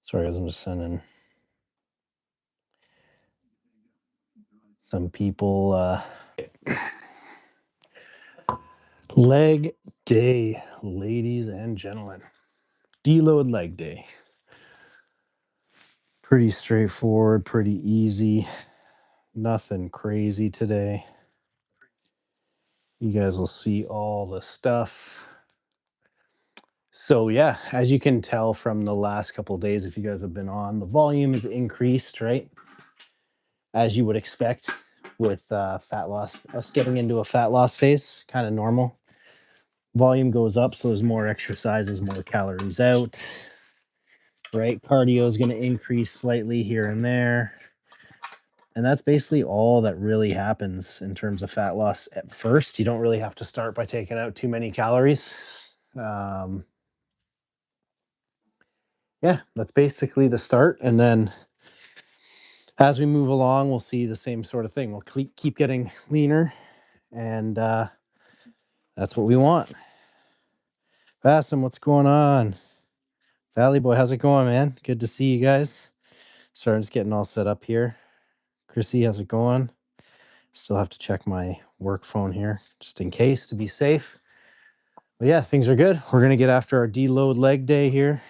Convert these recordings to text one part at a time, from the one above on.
Sorry, guys, I'm just sending some people leg day, ladies and gentlemen. Deload leg day. Pretty straightforward, pretty easy. Nothing crazy today. You guys will see all the stuff. So yeah, as you can tell from the last couple of days, if you guys have been on, the volume has increased, right? As you would expect with fat loss, us getting into a fat loss phase, kind of normal. Volume goes up, so there's more exercises, more calories out, right? Cardio is going to increase slightly here and there. And that's basically all that really happens in terms of fat loss at first. You don't really have to start by taking out too many calories. Yeah, that's basically the start. And then as we move along, we'll see the same sort of thing. We'll keep getting leaner, and that's what we want. Bassam, what's going on? Valley Boy, how's it going, man? Good to see you guys. Sorry, I'm just getting all set up here. Chrissy, how's it going? Still have to check my work phone here, just in case, to be safe. But yeah, things are good. We're going to get after our deload leg day here.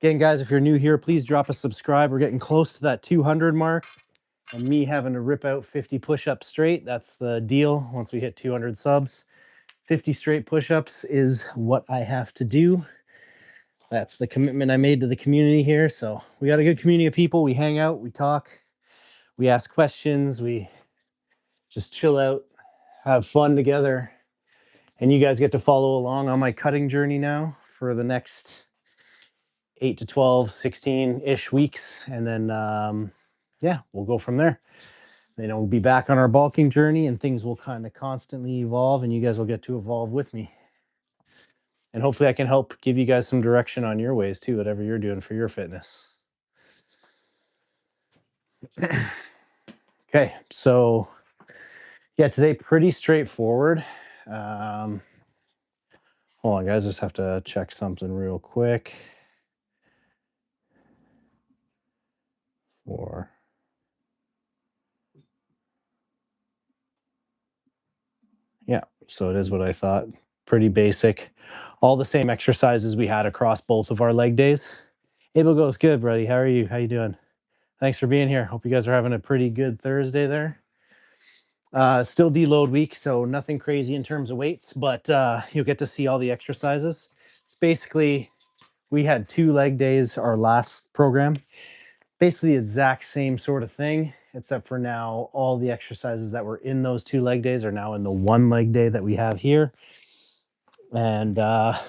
Again, guys, if you're new here, please drop a subscribe. We're getting close to that 200 mark. And me having to rip out 50 push-ups straight, that's the deal. Once we hit 200 subs, 50 straight push-ups is what I have to do. That's the commitment I made to the community here. So we got a good community of people. We hang out, we talk, we ask questions, we just chill out, have fun together. And you guys get to follow along on my cutting journey now for the next 8 to 12, 16-ish weeks. And then, yeah, we'll go from there. We'll be back on our bulking journey, and things will kind of constantly evolve, and you guys will get to evolve with me. And hopefully I can help give you guys some direction on your ways too, whatever you're doing for your fitness. Okay, so yeah, today pretty straightforward. Hold on, guys, just have to check something real quick. Yeah, so it is what I thought. Pretty basic. All the same exercises we had across both of our leg days. Abel goes, good, buddy. How are you? How you doing? Thanks for being here. Hope you guys are having a pretty good Thursday there. Still deload week, so nothing crazy in terms of weights, but you'll get to see all the exercises. It's basically, we had 2 leg days, our last program. Basically the exact same sort of thing, except for now all the exercises that were in those 2 leg days are now in the 1 leg day that we have here. And yeah,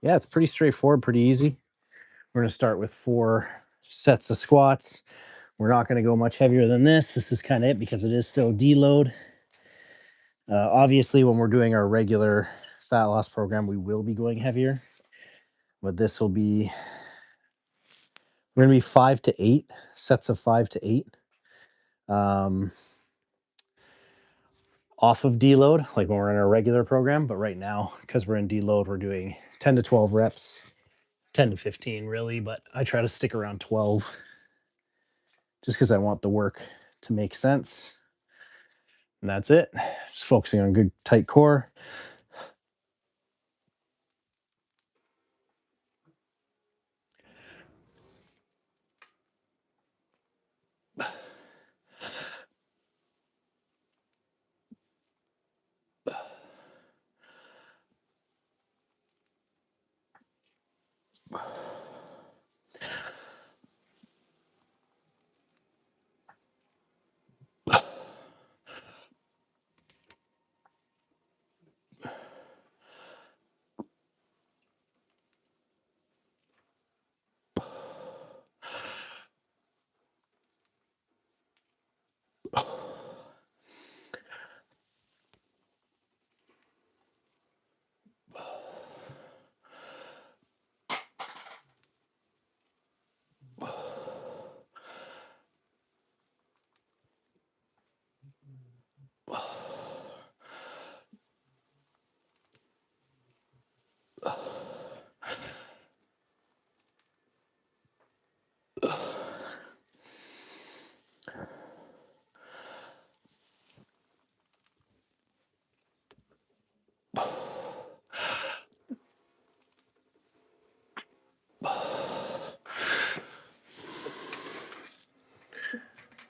it's pretty straightforward, pretty easy. We're going to start with 4 sets of squats. We're not going to go much heavier than this. This is kind of it because it is still deload. Obviously, when we're doing our regular fat loss program, we will be going heavier. But this will be, we're going to be 5 to 8, sets of 5 to 8. Off of deload, like when we're in our regular program. But right now, because we're in deload, we're doing 10 to 12 reps, 10 to 15 really, but I try to stick around 12 just because I want the work to make sense. And that's it. Just focusing on good tight core.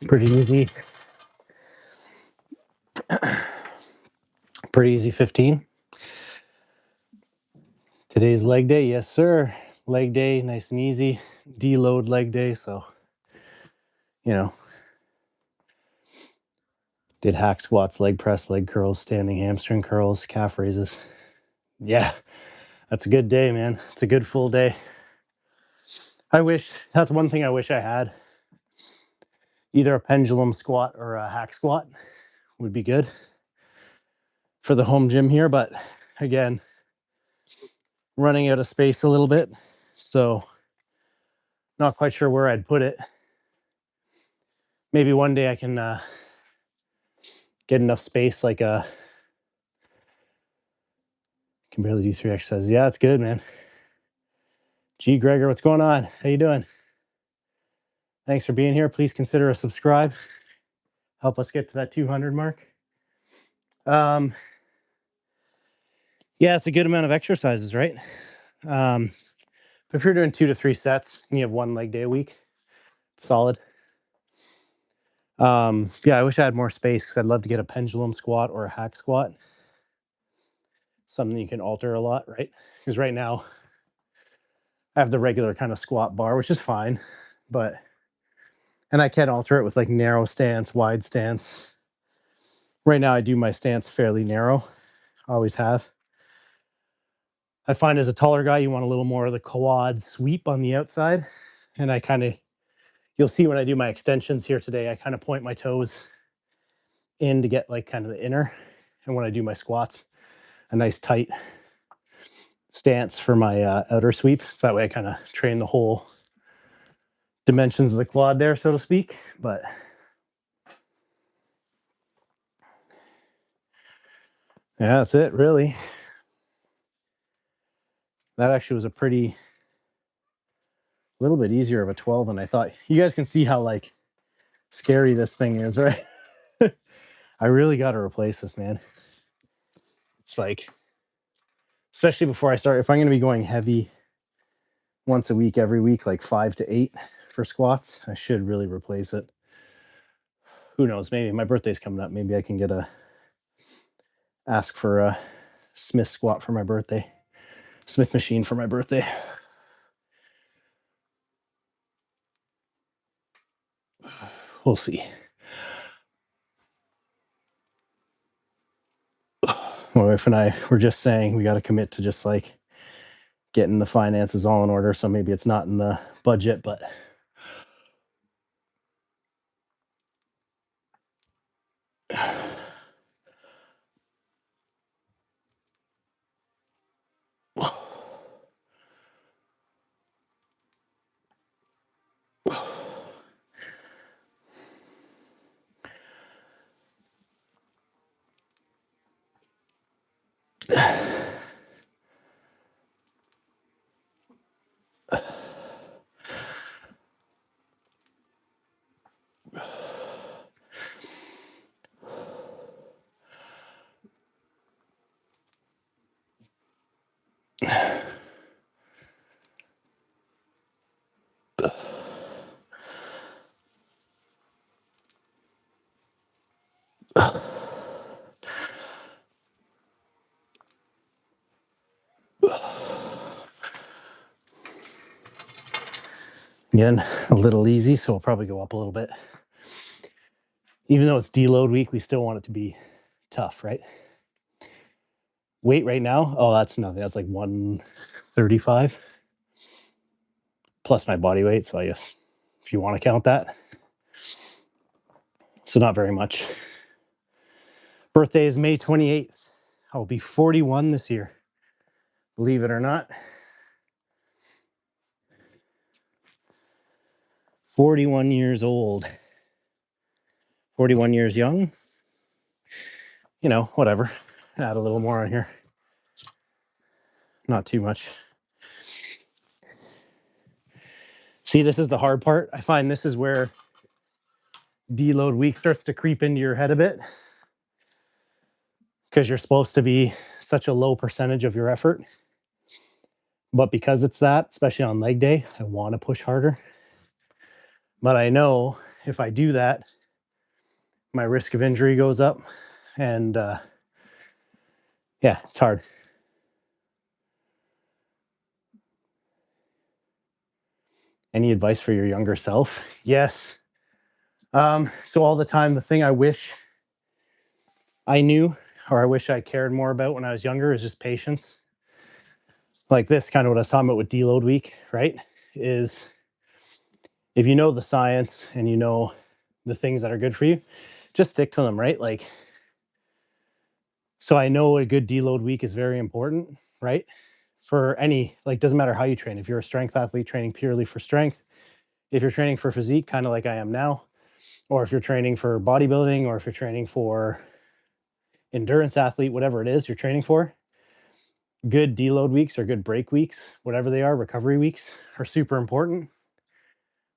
Pretty easy. Pretty easy 15. Today's leg day, yes sir. Leg day, nice and easy. Deload leg day, so you know, did hack squats, leg press, leg curls, standing hamstring curls, calf raises. Yeah, that's a good day, man. It's a good full day. That's one thing I wish I had. Either a pendulum squat or a hack squat would be good for the home gym here, but again, running out of space a little bit, so not quite sure where I'd put it. Maybe one day I can get enough space, like can barely do 3 exercises. Yeah, that's good, man. G Gregor, what's going on? How you doing? Thanks for being here. Please consider a subscribe. Help us get to that 200 mark. Yeah, it's a good amount of exercises, right? If you're doing 2 to 3 sets and you have one leg day a week, it's solid. Yeah, I wish I had more space because I'd love to get a pendulum squat or a hack squat. Something you can alter a lot, right? Because right now I have the regular kind of squat bar, which is fine, and I can alter it with like narrow stance, wide stance. Right now I do my stance fairly narrow, always have. I find as a taller guy, you want a little more of the quad sweep on the outside. And you'll see when I do my extensions here today, I kind of point my toes in to get like kind of the inner. And when I do my squats, a nice tight stance for my outer sweep. So that way I kind of train the whole dimensions of the quad there, so to speak. But yeah, that's it, really. That actually was a little bit easier of a 12 than I thought. You guys can see how like scary this thing is, right? I really got to replace this, man. It's like, especially before I start, if I'm going to be going heavy once a week, every week, like 5 to 8 for squats, I should really replace it. Who knows? Maybe my birthday's coming up. Maybe I can ask for a Smith squat for my birthday, Smith machine for my birthday. We'll see. My wife and I were just saying we got to commit to just like getting the finances all in order. So maybe it's not in the budget, but again, a little easy. So we'll probably go up a little bit. Even though it's deload week, we still want it to be tough, right? Weight right now, oh, that's nothing. That's like 135 plus my body weight. So I guess if you want to count that. So not very much. Birthday is May 28th. I'll be 41 this year. Believe it or not. 41 years old. 41 years young. You know, whatever. Add a little more on here. Not too much. See, this is the hard part. I find this is where deload week starts to creep into your head a bit because you're supposed to be such a low percentage of your effort. But because it's that, especially on leg day, I want to push harder. But I know if I do that, my risk of injury goes up. And yeah, it's hard. Any advice for your younger self? Yes. So all the time, the thing I wish I knew, or I wish I cared more about when I was younger, is just patience. Like this, kind of what I was talking about with Deload week, right? Is if you know the science and you know the things that are good for you, just stick to them, right? Like, so I know a good deload week is very important, right? For any, like, doesn't matter how you train. If you're a strength athlete training purely for strength, if you're training for physique, kind of like I am now, or if you're training for bodybuilding, or if you're training for endurance athlete, whatever it is you're training for, good deload weeks or good break weeks, whatever they are, recovery weeks are super important.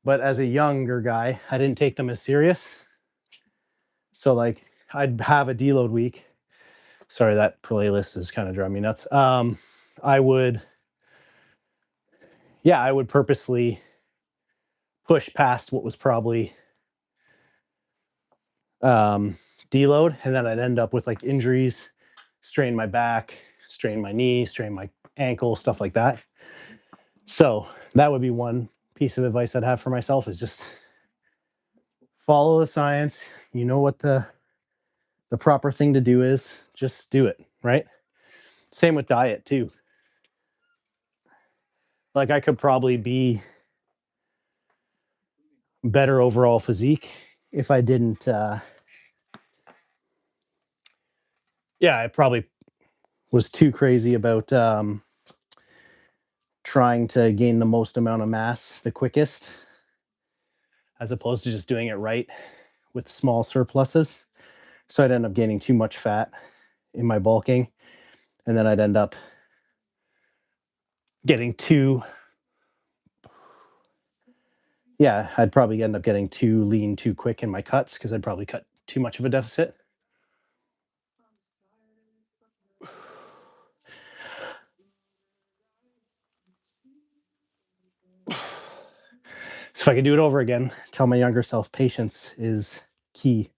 But as a younger guy, I didn't take them as serious. So like I'd have a deload week. Sorry, that playlist is kind of driving me nuts. I would, yeah, I would purposely push past what was probably deload, and then I'd end up with like injuries, strain my back, strain my knee, strain my ankle, stuff like that. So that would be one piece of advice I'd have for myself, is just follow the science. You know what the proper thing to do is, just do it, right? Same with diet too. Like I could probably be better overall physique if I didn't I probably was too crazy about trying to gain the most amount of mass the quickest, as opposed to just doing it right with small surpluses. So I'd end up gaining too much fat in my bulking, and then I'd end up getting too, I'd probably end up getting too lean too quick in my cuts, because I'd probably cut too much of a deficit. So if I could do it over again, tell my younger self patience is key.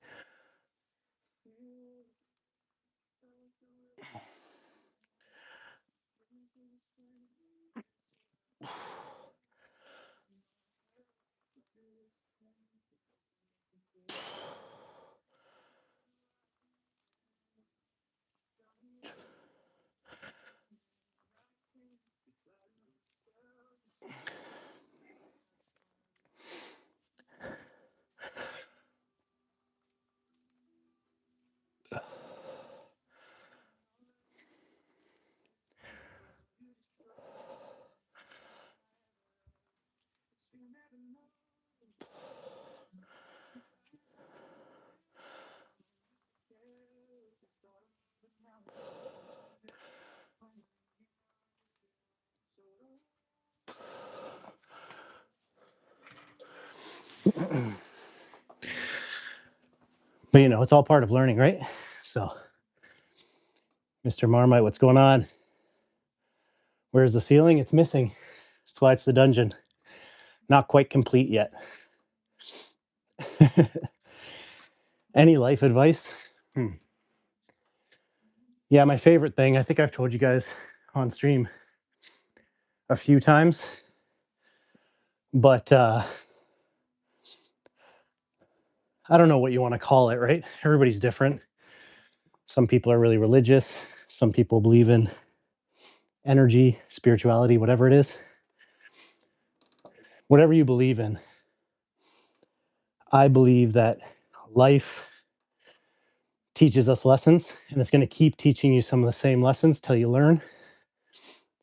But you know, it's all part of learning, right? So, Mr. Marmite, what's going on? Where's the ceiling? It's missing. That's why it's the dungeon. Not quite complete yet. Any life advice? Yeah, my favorite thing, I think I've told you guys on stream a few times, but I don't know what you want to call it, right? Everybody's different. Some people are really religious. Some people believe in energy, spirituality, whatever it is. Whatever you believe in, I believe that life teaches us lessons, and it's going to keep teaching you some of the same lessons till you learn.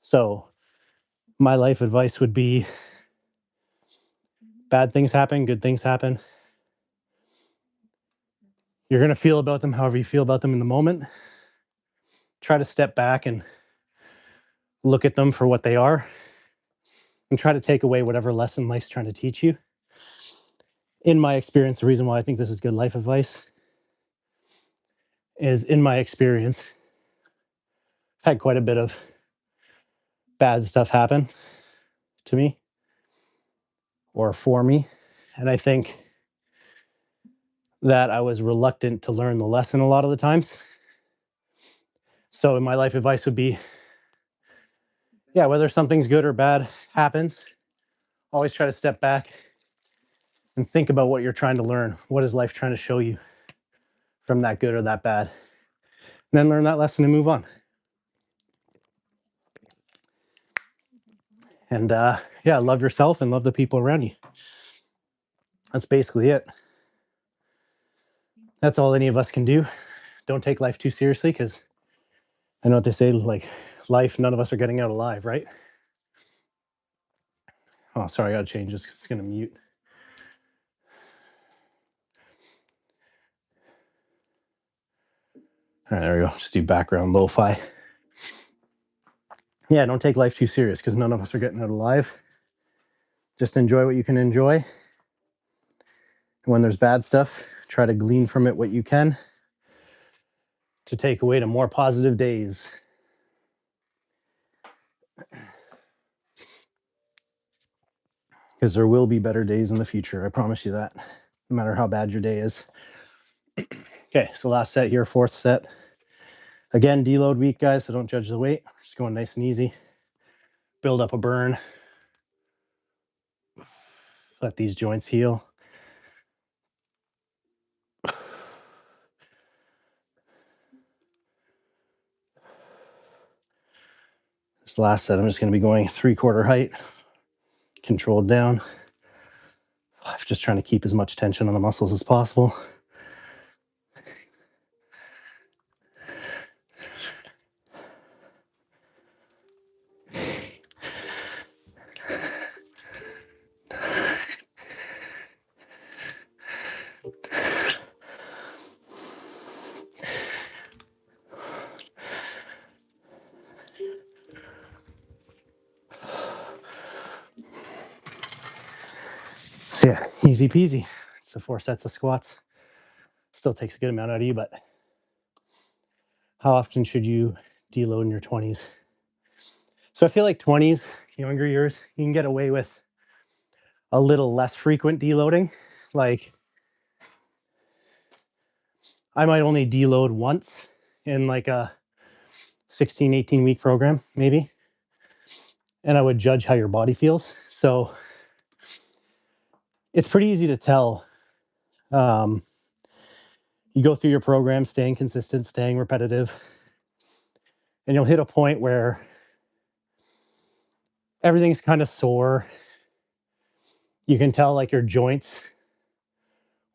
So my life advice would be, bad things happen, good things happen. You're going to feel about them however you feel about them in the moment. Try to step back and look at them for what they are, and try to take away whatever lesson life's trying to teach you. In my experience, the reason why I think this is good life advice is, in my experience, I've had quite a bit of bad stuff happen to me or for me. And I think that I was reluctant to learn the lesson a lot of the times. So my life advice would be, yeah, whether something's good or bad happens, always try to step back and think about what you're trying to learn. What is life trying to show you from that good or that bad? And then learn that lesson and move on. And yeah, love yourself and love the people around you. That's basically it. That's all any of us can do. Don't take life too seriously, because I know what they say, like life, none of us are getting out alive, right? Oh, sorry, I gotta change this because it's gonna mute. All right, there we go. Just do background lo-fi. Yeah, don't take life too serious, because none of us are getting out alive. Just enjoy what you can enjoy. And when there's bad stuff, try to glean from it what you can to take away to more positive days. Because there will be better days in the future. I promise you that, no matter how bad your day is. Okay, so last set here, fourth set. Again, deload week, guys, so don't judge the weight. Just going nice and easy. Build up a burn. Let these joints heal. This last set, I'm just going to be going 3/4 height, controlled down. I'm just trying to keep as much tension on the muscles as possible. So yeah, easy peasy. It's the 4 sets of squats. Still takes a good amount out of you, but how often should you deload in your 20s? So I feel like 20s, younger years, you can get away with a little less frequent deloading. Like I might only deload once in like a 16, 18 week program, maybe. And I would judge how your body feels. So it's pretty easy to tell. You go through your program, staying consistent, staying repetitive, and you'll hit a point where everything's kind of sore. You can tell like your joints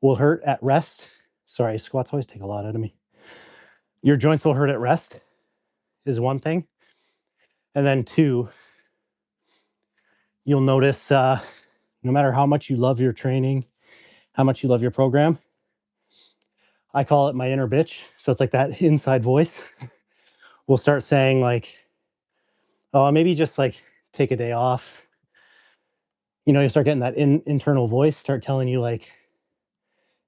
will hurt at rest. Sorry, squats always take a lot out of me. Your joints will hurt at rest is one thing. And then two, you'll notice no matter how much you love your training, how much you love your program, I call it my inner bitch. So it's like that inside voice will start saying like, oh, maybe just like take a day off. You know, you start getting that internal voice start telling you like,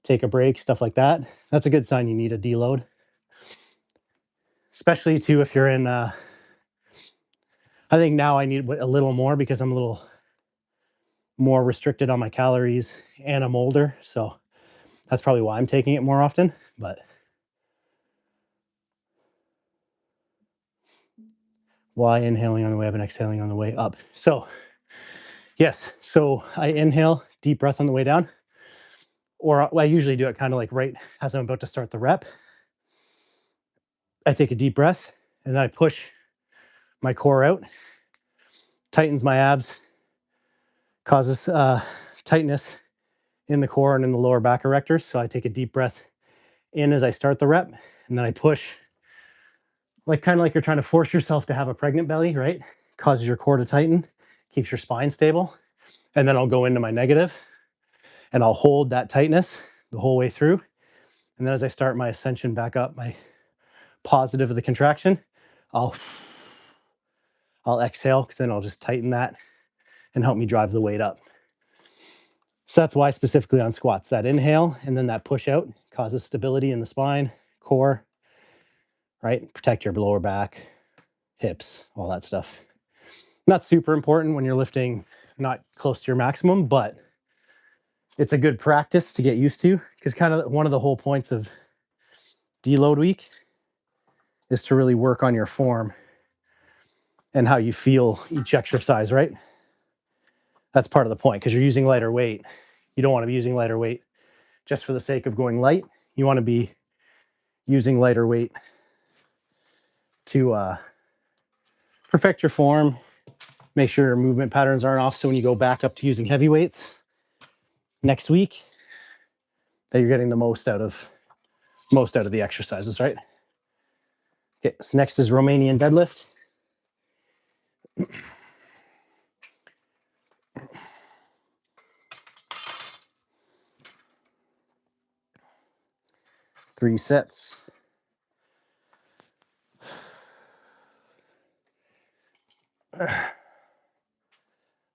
take a break, stuff like that. That's a good sign you need a deload. Especially too if you're in, I think now I need a little more because I'm a little more restricted on my calories and I'm older. So that's probably why I'm taking it more often. But why inhaling on the way up and exhaling on the way up? So yes, so I inhale, deep breath on the way down. Or I usually do it kind of like right as I'm about to start the rep. I take a deep breath and then I push my core out, tightens my abs, causes tightness in the core and in the lower back erectors. So I take a deep breath in as I start the rep, and then I push, like kind of like you're trying to force yourself to have a pregnant belly, right? Causes your core to tighten, keeps your spine stable. And then I'll go into my negative and I'll hold that tightness the whole way through. And then as I start my ascension back up, my positive of the contraction, I'll exhale, because then I'll just tighten that and help me drive the weight up. So that's why specifically on squats, that inhale and then that push out causes stability in the spine, core, right? Protect your lower back, hips, all that stuff. Not super important when you're lifting not close to your maximum, but it's a good practice to get used to, because kind of one of the whole points of deload week is to really work on your form and how you feel each exercise, right? That's part of the point, because you're using lighter weight. You don't want to be using lighter weight just for the sake of going light. You want to be using lighter weight to perfect your form, make sure your movement patterns aren't off. So when you go back up to using heavy weights next week, that you're getting the most out of the exercises, right? Okay, so next is Romanian deadlift. Three sets. But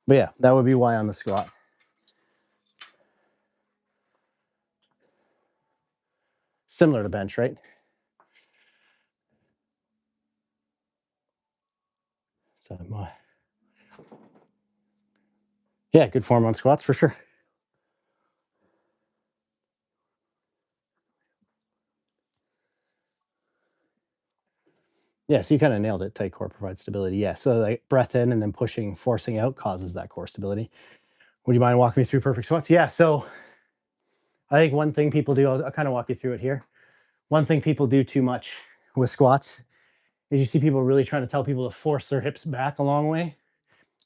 yeah, that would be why on the squat. Similar to bench, right? So, yeah, good form on squats for sure. Yeah, so you kind of nailed it. Tight core provides stability. Yeah, so like breath in and then pushing, forcing out causes that core stability. Would you mind walking me through perfect squats? Yeah, so I think one thing people do, I'll kind of walk you through it here. One thing people do too much with squats is you see people really trying to tell people to force their hips back a long way.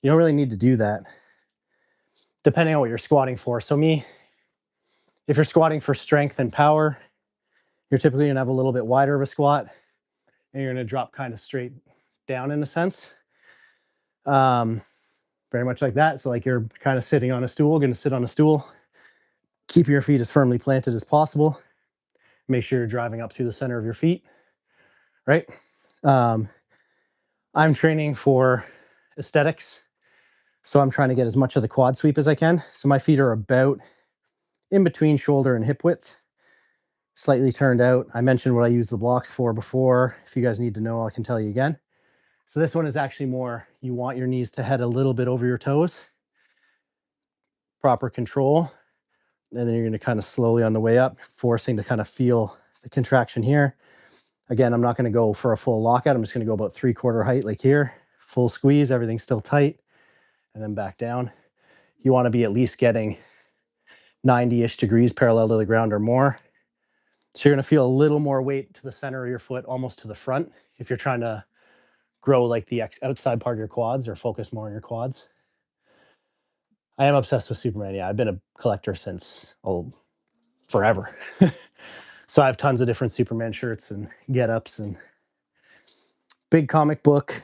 You don't really need to do that, depending on what you're squatting for. So if you're squatting for strength and power, you're typically gonna have a little bit wider of a squat and you're gonna drop kind of straight down in a sense. Very much like that. So like you're kind of sitting on a stool, gonna sit on a stool, keeping your feet as firmly planted as possible. Make sure you're driving up through the center of your feet, right? I'm training for aesthetics, so I'm trying to get as much of the quad sweep as I can. So my feet are about in between shoulder and hip width, slightly turned out. I mentioned what I use the blocks for before. If you guys need to know, I can tell you again. So this one is actually more, you want your knees to head a little bit over your toes, proper control. And then you're going to kind of slowly on the way up, forcing to kind of feel the contraction here. Again, I'm not going to go for a full lockout. I'm just going to go about 3/4 height, like here. Full squeeze, everything's still tight, and then back down. You want to be at least getting 90-ish degrees parallel to the ground or more. So you're going to feel a little more weight to the center of your foot, almost to the front, if you're trying to grow like the outside part of your quads or focus more on your quads. I am obsessed with Superman. Yeah, I've been a collector since forever. So I have tons of different Superman shirts and get-ups and big comic book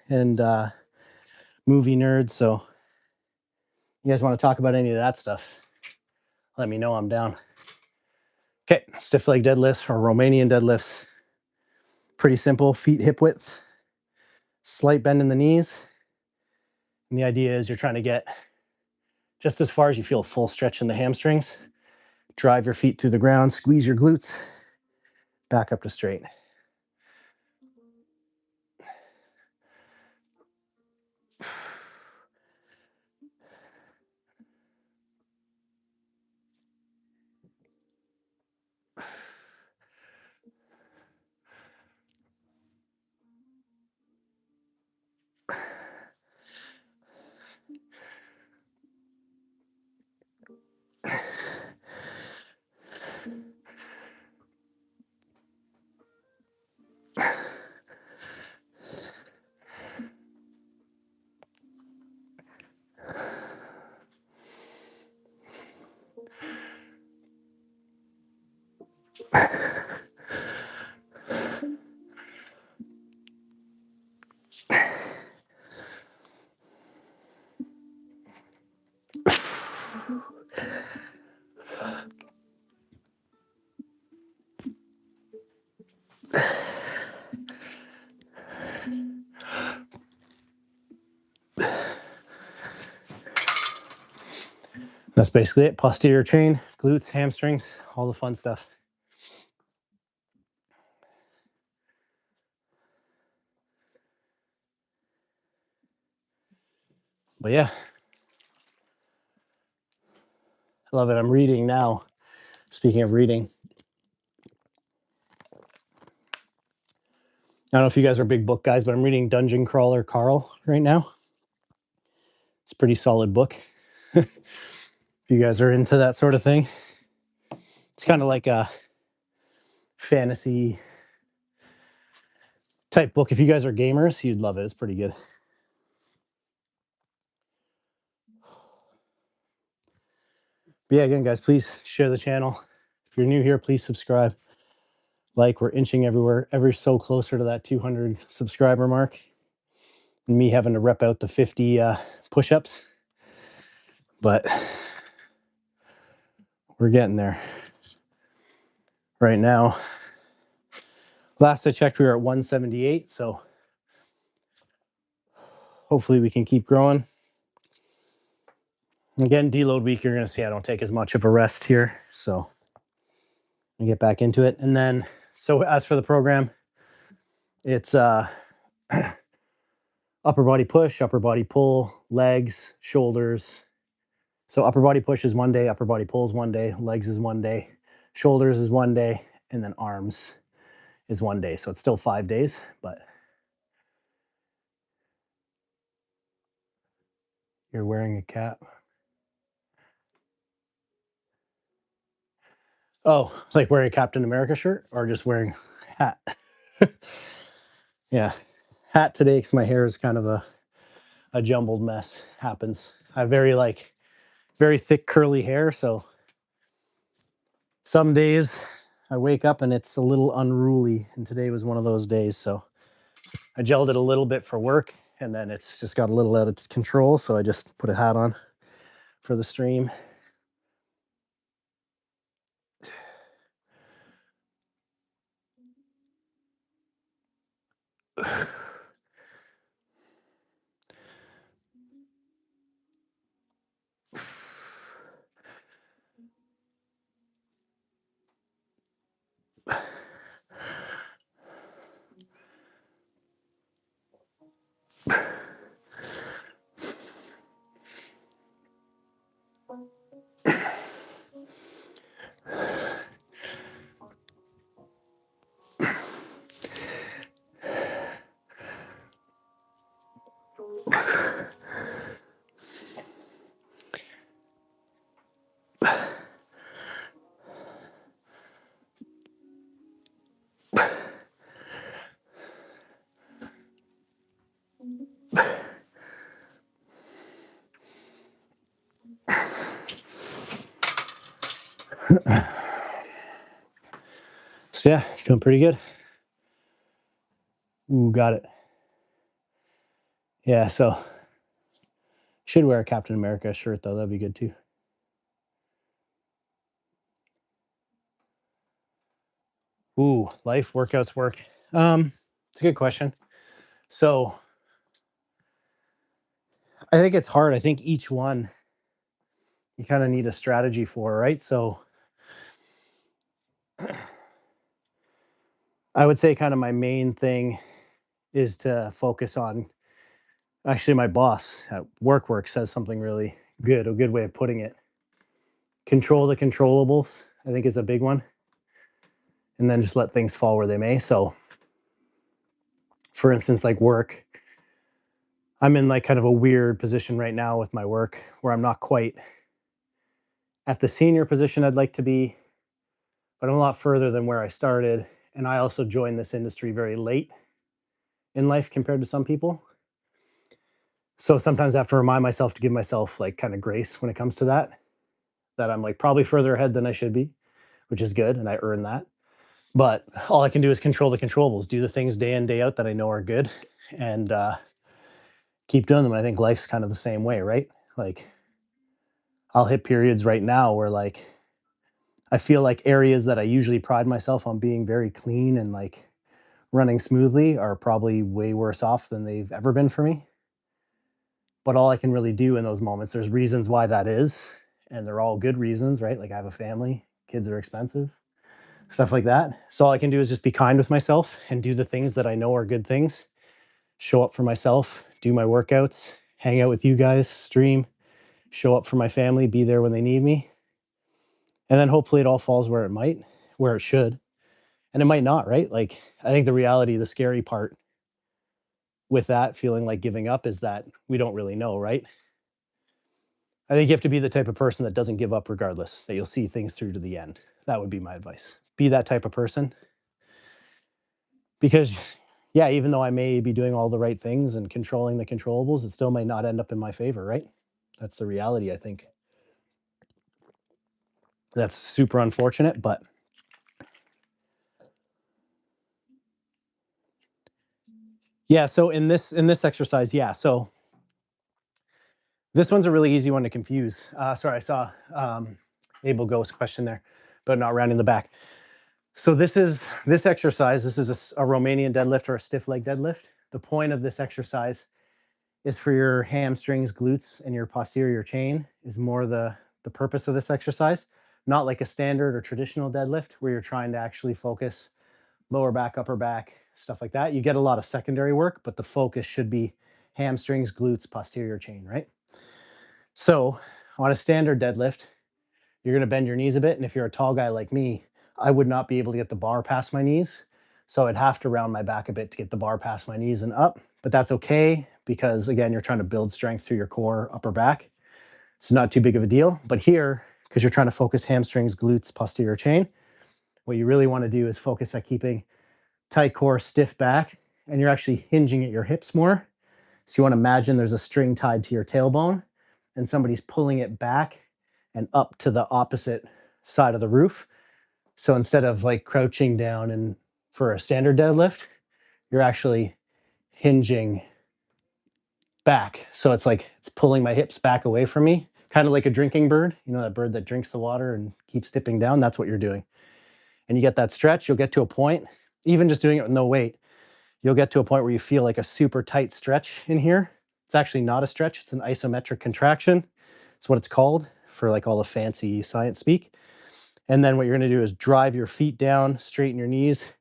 and movie nerd. So you guys want to talk about any of that stuff, let me know. I'm down. Okay, stiff leg deadlifts or Romanian deadlifts. Pretty simple. Feet hip width, slight bend in the knees. And the idea is you're trying to get just as far as you feel a full stretch in the hamstrings. Drive your feet through the ground, squeeze your glutes, back up to straight. That's basically it. Posterior chain, glutes, hamstrings, all the fun stuff. But yeah, I love it. I'm reading now. Speaking of reading, I don't know if you guys are big book guys, but I'm reading Dungeon Crawler Carl right now. It's a pretty solid book. If you guys are into that sort of thing, it's kind of like a fantasy type book. If you guys are gamers, you'd love it. It's pretty good. But yeah, again, guys, please share the channel. If you're new here, please subscribe. Like, we're inching everywhere, ever so closer to that 200 subscriber mark. And me having to rep out the 50 push-ups. But we're getting there. Right now, last I checked, we were at 178. So hopefully we can keep growing. Again, deload week, you're going to see I don't take as much of a rest here. So I get back into it. And then, so as for the program, it's upper body push, upper body pull, legs, shoulders. So upper body push is one day, upper body pull is one day, legs is one day, shoulders is one day, and then arms is one day. So it's still 5 days, but you're wearing a cap. Oh, like wearing a Captain America shirt or just wearing hat? Yeah, hat today because my hair is kind of a jumbled mess. Happens. I have very thick curly hair, so some days I wake up and it's a little unruly, and today was one of those days. So I gelled it a little bit for work, and then it's just got a little out of control, so I just put a hat on for the stream. So yeah, feeling pretty good. Ooh, got it. Yeah, so should wear a Captain America shirt though. That'd be good too. Ooh, life, workouts, work. It's a good question. So I think it's hard. I think each one you kind of need a strategy for, right? So I would say kind of my main thing is to focus on, actually my boss at work says something really good, a good way of putting it. Control the controllables, I think, is a big one. And then just let things fall where they may. So for instance, like work, I'm in like kind of a weird position right now with my work where I'm not quite at the senior position I'd like to be, but I'm a lot further than where I started. And I also joined this industry very late in life compared to some people. So sometimes I have to remind myself to give myself like kind of grace when it comes to that I'm like probably further ahead than I should be, which is good. And I earn that. But all I can do is control the controllables, do the things day in, day out that I know are good, and keep doing them. I think life's kind of the same way, right? Like I'll hit periods right now where like I feel like areas that I usually pride myself on being very clean and like running smoothly are probably way worse off than they've ever been for me. But all I can really do in those moments, there's reasons why that is, and they're all good reasons, right? Like I have a family, kids are expensive, stuff like that. So all I can do is just be kind with myself and do the things that I know are good things, show up for myself, do my workouts, hang out with you guys, stream, show up for my family, be there when they need me. And then hopefully it all falls where it should. And it might not, right? Like, I think the reality, the scary part with that feeling like giving up is that we don't really know, right? I think you have to be the type of person that doesn't give up regardless, that you'll see things through to the end. That would be my advice. Be that type of person because, yeah, even though I may be doing all the right things and controlling the controllables, it still might not end up in my favor, right? That's the reality, I think. That's super unfortunate, but yeah, so in this exercise, yeah. So this one's a really easy one to confuse. Sorry, I saw Abel Ghost question there, but not rounding the back. So this exercise. This is a Romanian deadlift or a stiff leg deadlift. The point of this exercise is for your hamstrings, glutes, and your posterior chain is more the purpose of this exercise. Not like a standard or traditional deadlift where you're trying to actually focus lower back, upper back, stuff like that. You get a lot of secondary work, but the focus should be hamstrings, glutes, posterior chain, right? So on a standard deadlift, you're going to bend your knees a bit. And if you're a tall guy like me, I would not be able to get the bar past my knees. So I'd have to round my back a bit to get the bar past my knees and up. But that's okay because, again, you're trying to build strength through your core, upper back. It's not too big of a deal. But here, because you're trying to focus hamstrings, glutes, posterior chain, what you really want to do is focus at keeping tight core, stiff back, and you're actually hinging at your hips more. So you want to imagine there's a string tied to your tailbone and somebody's pulling it back and up to the opposite side of the roof. So instead of like crouching down and for a standard deadlift, you're actually hinging back. So it's like it's pulling my hips back away from me, kind of like a drinking bird, you know, that bird that drinks the water and keeps dipping down. That's what you're doing. And you get that stretch, you'll get to a point, even just doing it with no weight, you'll get to a point where you feel like a super tight stretch in here. It's actually not a stretch, it's an isometric contraction. It's what it's called for like all the fancy science speak. And then what you're going to do is drive your feet down, straighten your knees,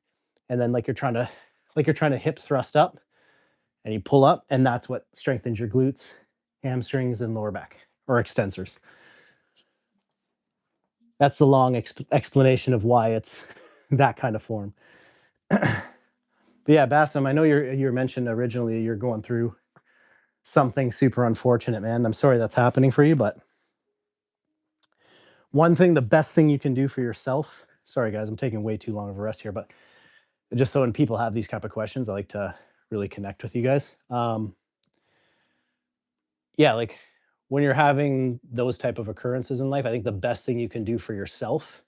and then like you're trying to hip thrust up and you pull up, and that's what strengthens your glutes, hamstrings, and lower back or extensors. That's the long explanation of why it's that kind of form. But yeah, Bassam, I know you mentioned originally you're going through something super unfortunate, man. I'm sorry that's happening for you, but one thing, the best thing you can do for yourself. Sorry, guys, I'm taking way too long of a rest here, but just so when people have these type of questions, I like to really connect with you guys. Yeah, like when you're having those type of occurrences in life, I think the best thing you can do for yourself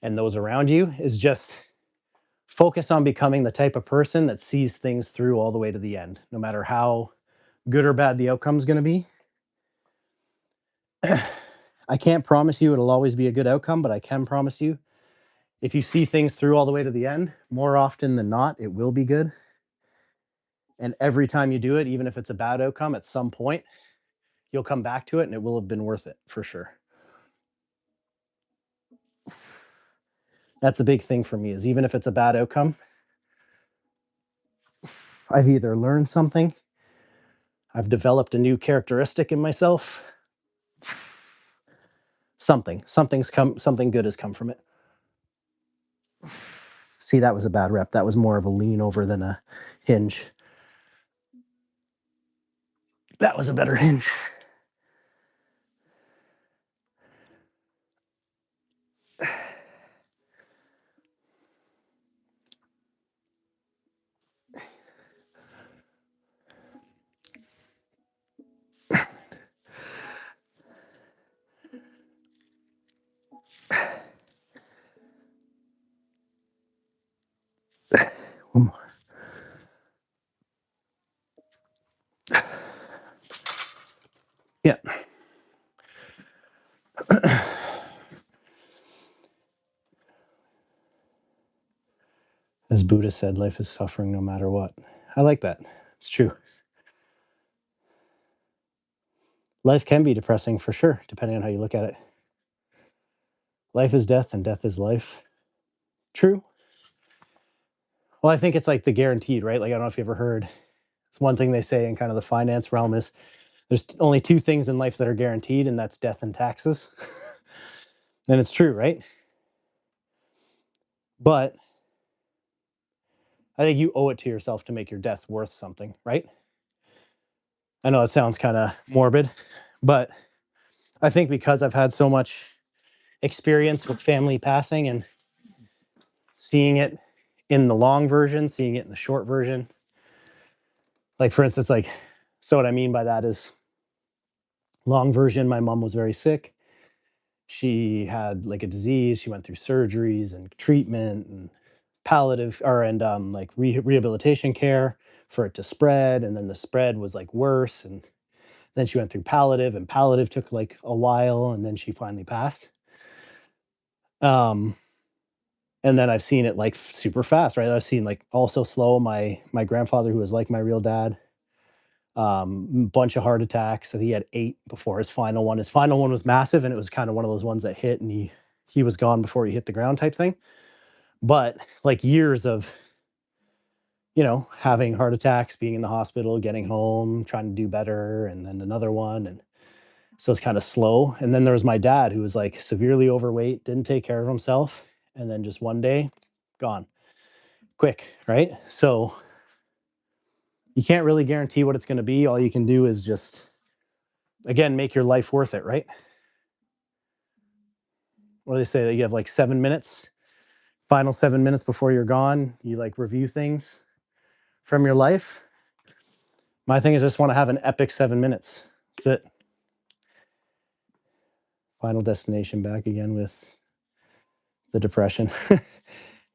and those around you is just focus on becoming the type of person that sees things through all the way to the end, no matter how good or bad the outcome is going to be. I can't promise you it'll always be a good outcome, but I can promise you if you see things through all the way to the end, more often than not, it will be good. And every time you do it, even if it's a bad outcome, at some point, you'll come back to it and it will have been worth it for sure. That's a big thing for me is even if it's a bad outcome, I've either learned something, I've developed a new characteristic in myself, something good has come from it. See, that was a bad rep. That was more of a lean over than a hinge. That was a better hinge. One more. Yeah. As Buddha said, life is suffering no matter what. I like that. It's true. Life can be depressing for sure, depending on how you look at it. Life is death and death is life. True. Well, I think it's like the guaranteed, right? Like, I don't know if you ever heard. It's one thing they say in kind of the finance realm is there's only two things in life that are guaranteed, and that's death and taxes. And it's true, right? But I think you owe it to yourself to make your death worth something, right? I know it sounds kind of morbid, but I think because I've had so much experience with family passing and seeing it in the long version, seeing it in the short version. Like, for instance, like, so what I mean by that is long version, my mom was very sick. She had like a disease. She went through surgeries and treatment and palliative or and like rehabilitation care for it to spread. And then the spread was like worse. And then she went through palliative, and palliative took like a while, and then she finally passed. Um, and then I've seen it like super fast, right? I've seen like also slow. My grandfather, who was like my real dad, bunch of heart attacks. I think he had 8 before his final one. His final one was massive, and it was kind of one of those ones that hit, and he was gone before he hit the ground type thing. But like years of having heart attacks, being in the hospital, getting home, trying to do better, and then another one, and so it's kind of slow. And then there was my dad, who was like severely overweight, didn't take care of himself, and then just one day, gone, quick, right? So you can't really guarantee what it's going to be. All you can do is just, again, make your life worth it, right? What do they say? That you have like 7 minutes, final 7 minutes before you're gone. You like review things from your life. My thing is just want to have an epic 7 minutes. That's it. Final destination back again with the depression.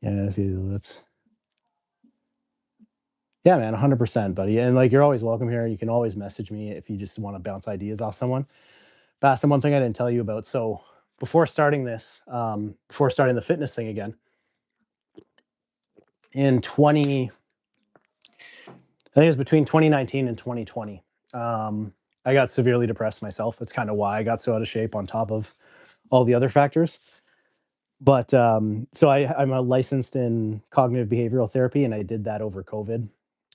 Yeah, that's yeah, man, 100%, buddy. And like, you're always welcome here. You can always message me if you just want to bounce ideas off someone. But one thing I didn't tell you about. So before starting this, before starting the fitness thing again, in 20, I think it was between 2019 and 2020. I got severely depressed myself. That's kind of why I got so out of shape on top of all the other factors. But so I'm a licensed in cognitive behavioral therapy, and I did that over COVID.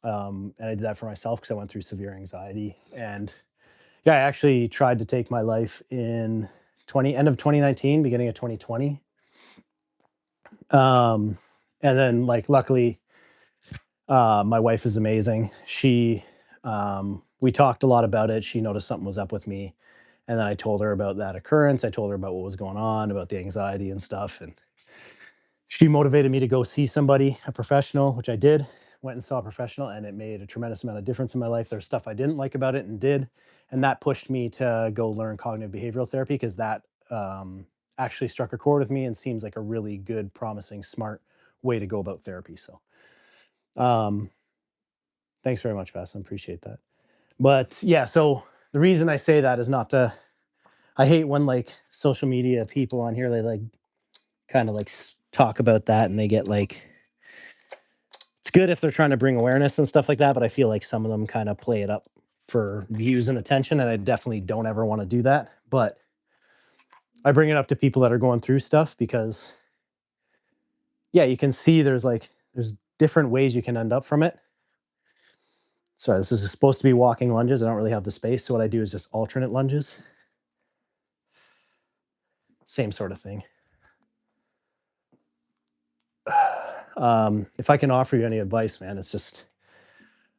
And I did that for myself because I went through severe anxiety. And yeah, I actually tried to take my life in end of 2019, beginning of 2020. And then like luckily, my wife is amazing. We talked a lot about it. She noticed something was up with me. And then I told her about that occurrence. I told her about what was going on, about the anxiety and stuff. And she motivated me to go see somebody, a professional, which I did. Went and saw a professional, and it made a tremendous amount of difference in my life. There's stuff I didn't like about it and did. And that pushed me to go learn cognitive behavioral therapy because that actually struck a chord with me and seems like a really good, promising, smart way to go about therapy. So, um, thanks very much, Bass. I appreciate that. But yeah, so the reason I say that is not to, I hate when like social media people on here, they like kind of like talk about that and they get like, it's good if they're trying to bring awareness and stuff like that, but I feel like some of them kind of play it up for views and attention, and I definitely don't ever want to do that. But I bring it up to people that are going through stuff because yeah, you can see there's different ways you can end up from it. Sorry, this is supposed to be walking lunges. I don't really have the space, so what I do is just alternate lunges. Same sort of thing. If I can offer you any advice, man, it's just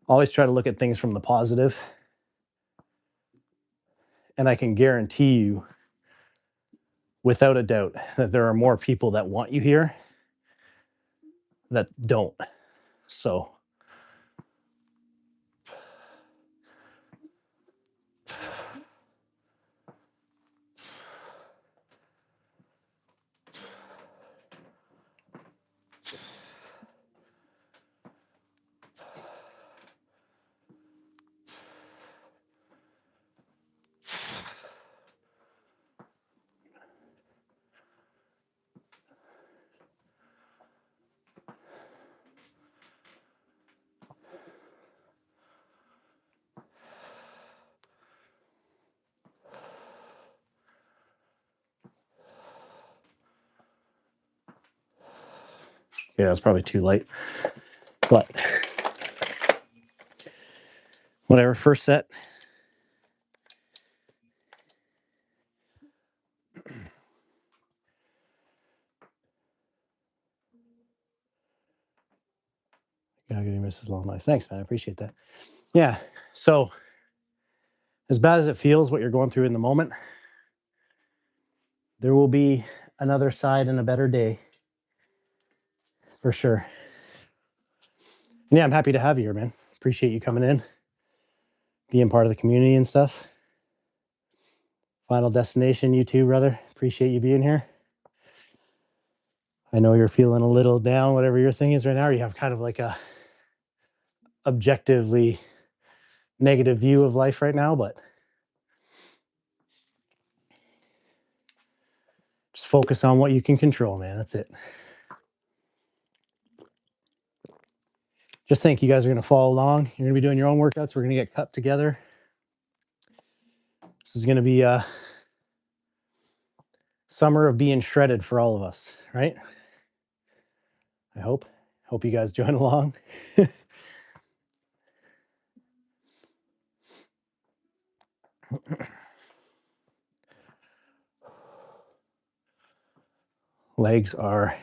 always try to look at things from the positive, and I can guarantee you without a doubt that there are more people that want you here that don't. So yeah, it's probably too late. But whatever, first set. Yeah, good Mrs. Long Life. Thanks, man. I appreciate that. Yeah. So as bad as it feels what you're going through in the moment, there will be another side and a better day for sure. And yeah, I'm happy to have you here, man. Appreciate you coming in, being part of the community and stuff. Final destination, you too, brother. Appreciate you being here. I know you're feeling a little down, whatever your thing is right now, or you have kind of like a objectively negative view of life right now, but just focus on what you can control, man. That's it. Just think you guys are going to follow along. You're going to be doing your own workouts. We're going to get cut together. This is going to be a summer of being shredded for all of us, right? I hope you guys join along. Legs are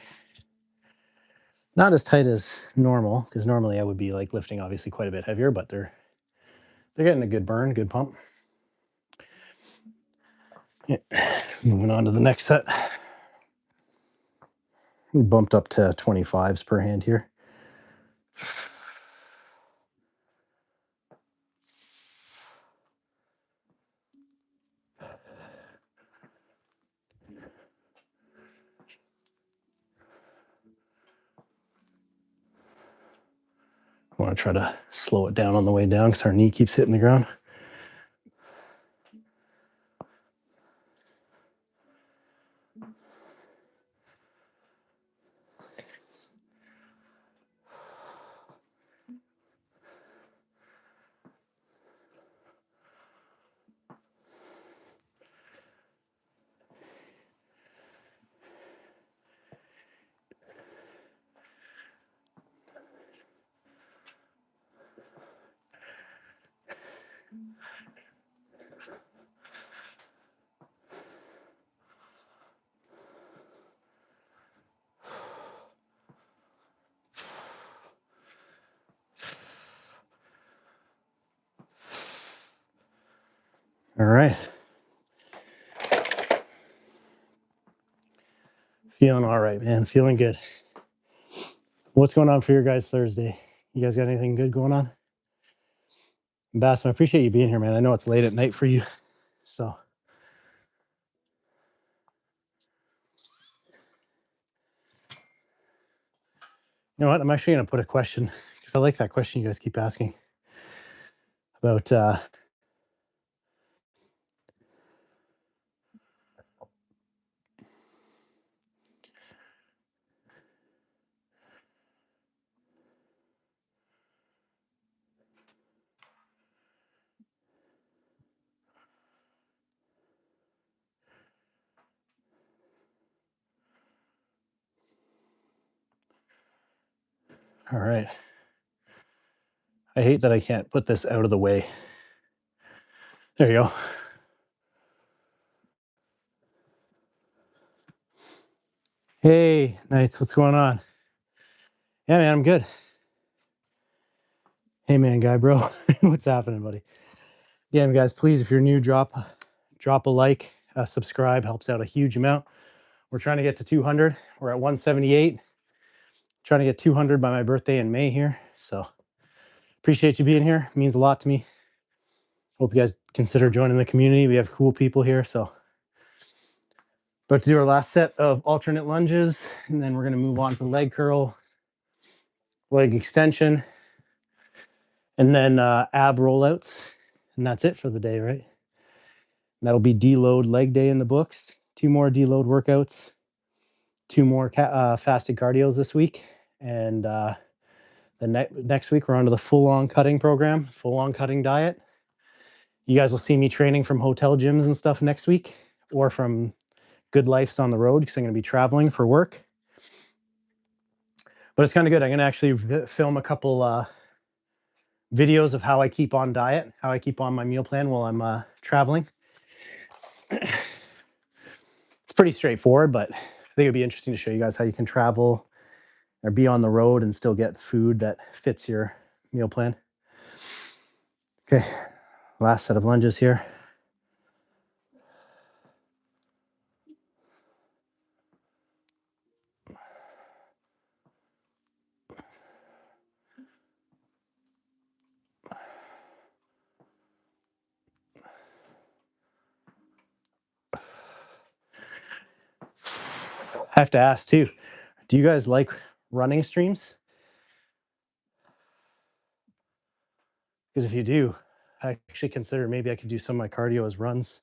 not as tight as normal, because normally I would be like lifting obviously quite a bit heavier, but they're getting a good burn, good pump. Yeah. Moving on to the next set. We bumped up to 25s per hand here. I want to try to slow it down on the way down because our knee keeps hitting the ground. All right. Feeling all right, man. Feeling good. What's going on for your guys Thursday? You guys got anything good going on? Bassam, I appreciate you being here, man. I know it's late at night for you. So you know what? I'm actually going to put a question because I like that question you guys keep asking about all right. I hate that I can't put this out of the way. There you go. Hey, Knights, what's going on? Yeah, man, I'm good. Hey, man, guy, bro. What's happening, buddy? Yeah, guys, please, if you're new, drop a like, subscribe, helps out a huge amount. We're trying to get to 200. We're at 178. Trying to get 200 by my birthday in May here. So appreciate you being here. It means a lot to me. Hope you guys consider joining the community. We have cool people here. So about to do our last set of alternate lunges, and then we're going to move on to leg curl, leg extension, and then ab rollouts. And that's it for the day, right? And that'll be deload leg day in the books. 2 more deload workouts, 2 more fasted cardios this week. And the next week, we're on to the full-on cutting program, full-on cutting diet. You guys will see me training from hotel gyms and stuff next week, or from Good Life's on the road, because I'm going to be traveling for work. But it's kind of good. I'm going to actually film a couple videos of how I keep on diet, how I keep on my meal plan while I'm traveling. It's pretty straightforward, but I think it'd be interesting to show you guys how you can travel or be on the road and still get food that fits your meal plan. Okay, last set of lunges here. I have to ask too, do you guys like running streams? Because if you do, I actually consider maybe I could do some of my cardio as runs.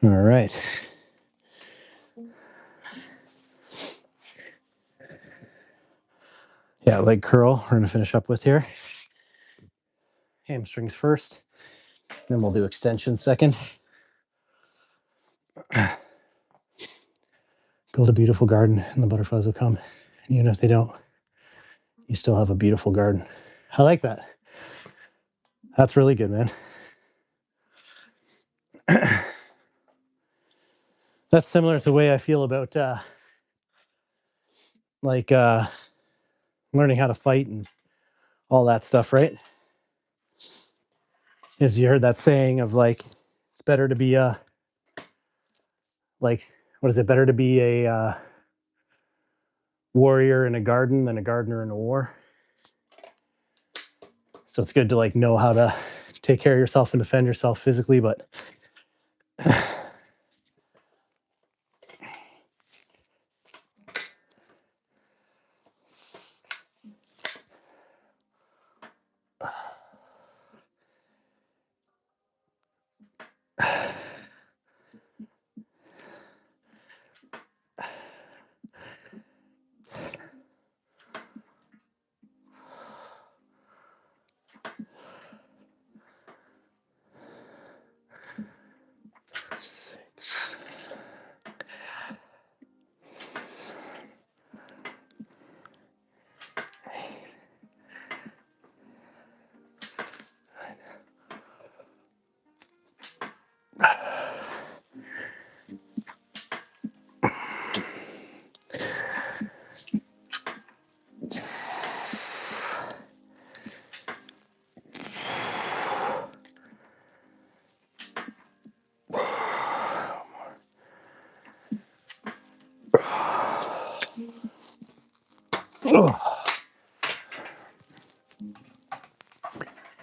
All right. Yeah, leg curl we're going to finish up with here. Hamstrings first, then we'll do extension second. Build a beautiful garden and the butterflies will come. And even if they don't, you still have a beautiful garden. I like that. That's really good, man. That's similar to the way I feel about learning how to fight and all that stuff, right? Is you heard that saying of like, it's better to be what is it? Better to be a warrior in a garden than a gardener in a war. So it's good to like know how to take care of yourself and defend yourself physically, but six.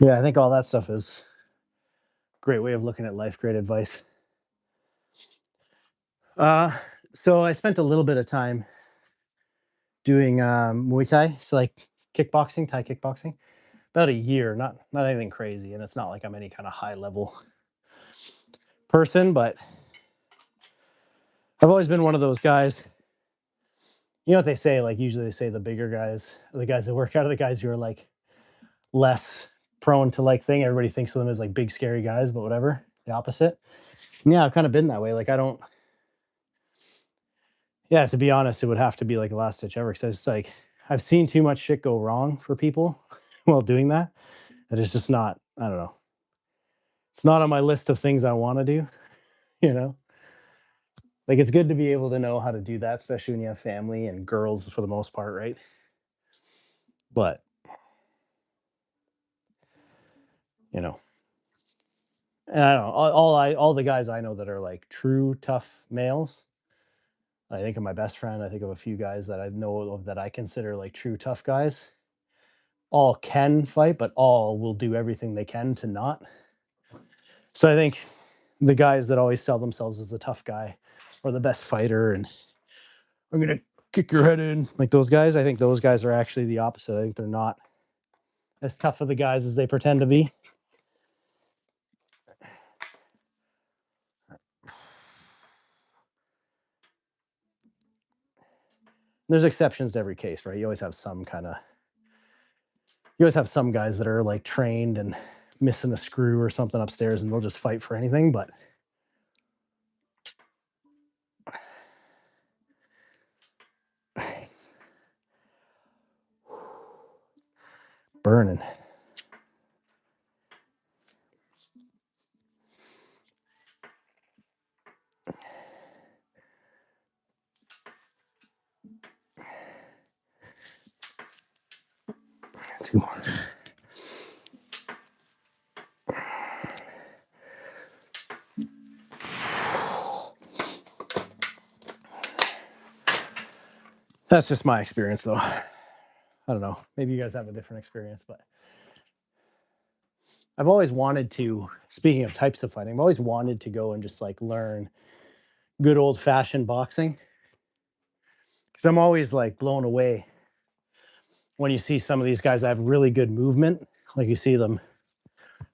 Yeah, I think all that stuff is a great way of looking at life, great advice. So I spent a little bit of time doing Muay Thai, so like kickboxing, Thai kickboxing, about a year, not anything crazy, and it's not like I'm any kind of high level person, but I've always been one of those guys. You know what they say? Like usually they say the bigger guys, the guys that work out, are the guys who are like less prone to like thing. Everybody thinks of them as like big scary guys, but whatever. The opposite. And yeah, I've kind of been that way. Like I don't. Yeah, to be honest, it would have to be like a last ditch ever because it's like I've seen too much shit go wrong for people while doing that. That it's just not. I don't know. It's not on my list of things I want to do. You know, like it's good to be able to know how to do that, especially when you have family and girls for the most part, right? But you know, and I don't know. All the guys I know that are like true tough males. I think of my best friend. I think of a few guys that I know of that I consider like true tough guys. All can fight, but all will do everything they can to not. So I think the guys that always sell themselves as the tough guy or the best fighter and I'm gonna kick your head in, like those guys, I think those guys are actually the opposite. I think they're not as tough of the guys as they pretend to be. There's exceptions to every case, right? You always have some guys that are like trained and missing a screw or something upstairs and they'll just fight for anything, but burning. Two more. That's just my experience, though. I don't know. Maybe you guys have a different experience, but I've always wanted to, speaking of types of fighting, I've always wanted to go and just like learn good old fashioned boxing. Because I'm always like blown away when you see some of these guys that have really good movement. Like you see them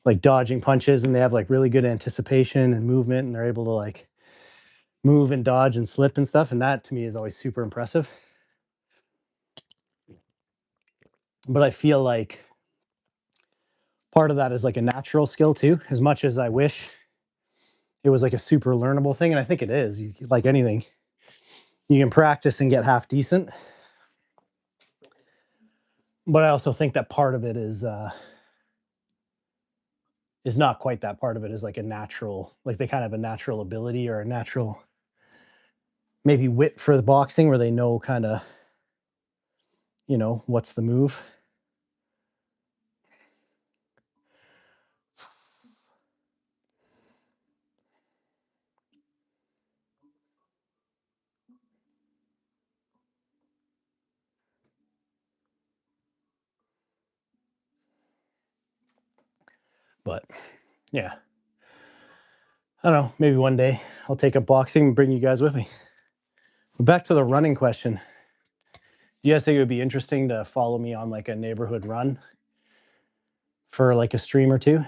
like dodging punches and they have like really good anticipation and movement and they're able to like move and dodge and slip and stuff. And that to me is always super impressive. But I feel like part of that is like a natural skill too, as much as I wish it was like a super learnable thing. And I think it is. Like anything, you can practice and get half decent. But I also think that part of it is not quite that. Part of it is like a natural, like they kind of have a natural ability or a natural maybe wit for the boxing where they know kind of, what's the move. But yeah, I don't know. Maybe one day I'll take up boxing and bring you guys with me. But back to the running question. Do you guys think it would be interesting to follow me on like a neighborhood run for like a stream or two?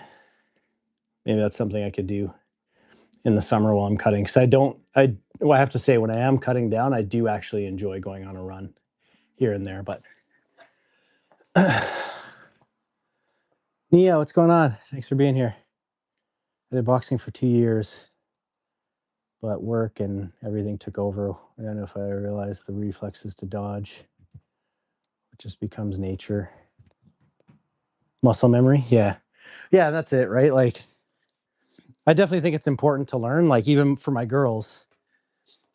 Maybe that's something I could do in the summer while I'm cutting. Because I have to say, when I am cutting down, I do actually enjoy going on a run here and there. But Nia, what's going on? Thanks for being here. I did boxing for 2 years, but work and everything took over. I don't know if I realized the reflexes to dodge. It just becomes nature. Muscle memory, yeah. Yeah, that's it, right? Like, I definitely think it's important to learn. Like, even for my girls,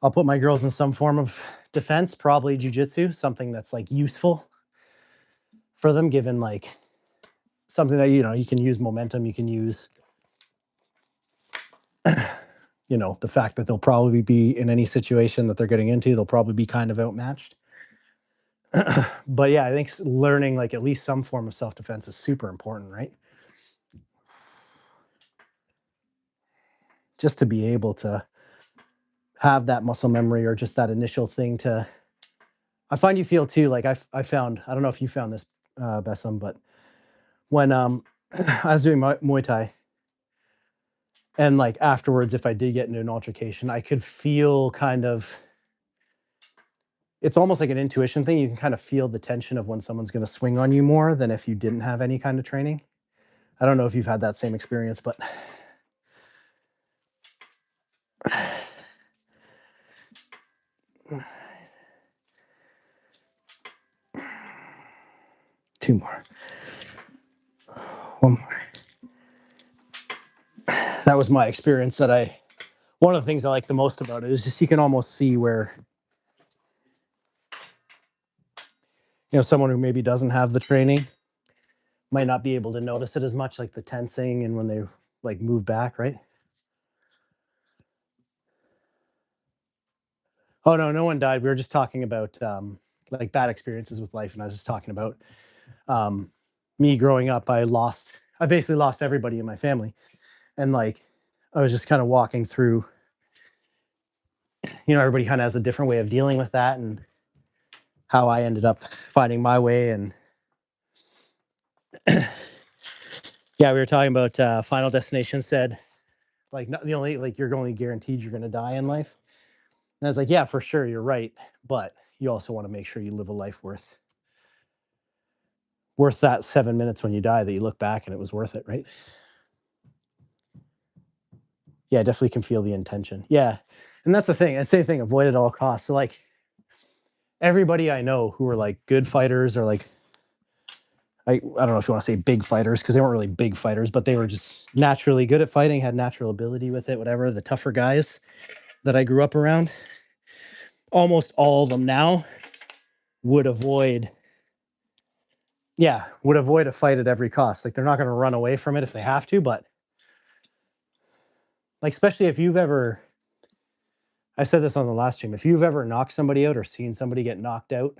I'll put my girls in some form of defense, probably jujitsu, something that's like useful for them, given like something that, you can use momentum, you can use, the fact that they'll probably be in any situation that they're getting into, they'll probably be kind of outmatched. But yeah, I think learning like at least some form of self-defense is super important, right? Just to be able to have that muscle memory or just that initial thing to, I find you feel too, like I found, I don't know if you found this, Bessem, but when I was doing Muay Thai and like afterwards, if I did get into an altercation, I could feel kind of, it's almost like an intuition thing. You can kind of feel the tension of when someone's going to swing on you more than if you didn't have any kind of training. I don't know if you've had that same experience, but two more. One more. That was my experience one of the things I like the most about it is just you can almost see where, someone who maybe doesn't have the training might not be able to notice it as much, like the tensing and when they like move back, right? Oh no, no one died. We were just talking about like bad experiences with life, and I was just talking about um, me growing up. I basically lost everybody in my family, and like I was just kind of walking through. Everybody kind of has a different way of dealing with that, and how I ended up finding my way. And yeah, we were talking about Final Destination said like not the only like you're only guaranteed you're going to die in life, And I was like, yeah, for sure, you're right, but you also want to make sure you live a life worth that 7 minutes when you die, that you look back and it was worth it, right? Yeah, I definitely can feel the intention. Yeah. And that's the thing. I same thing, avoid at all costs. So like everybody I know who are like good fighters, or like I don't know if you want to say big fighters, because they weren't really big fighters, but they were just naturally good at fighting, had natural ability with it, whatever. The tougher guys that I grew up around, almost all of them now would avoid, yeah, would avoid a fight at every cost. Like they're not going to run away from it if they have to, but like, especially if you've ever, I said this on the last stream, if you've ever knocked somebody out or seen somebody get knocked out,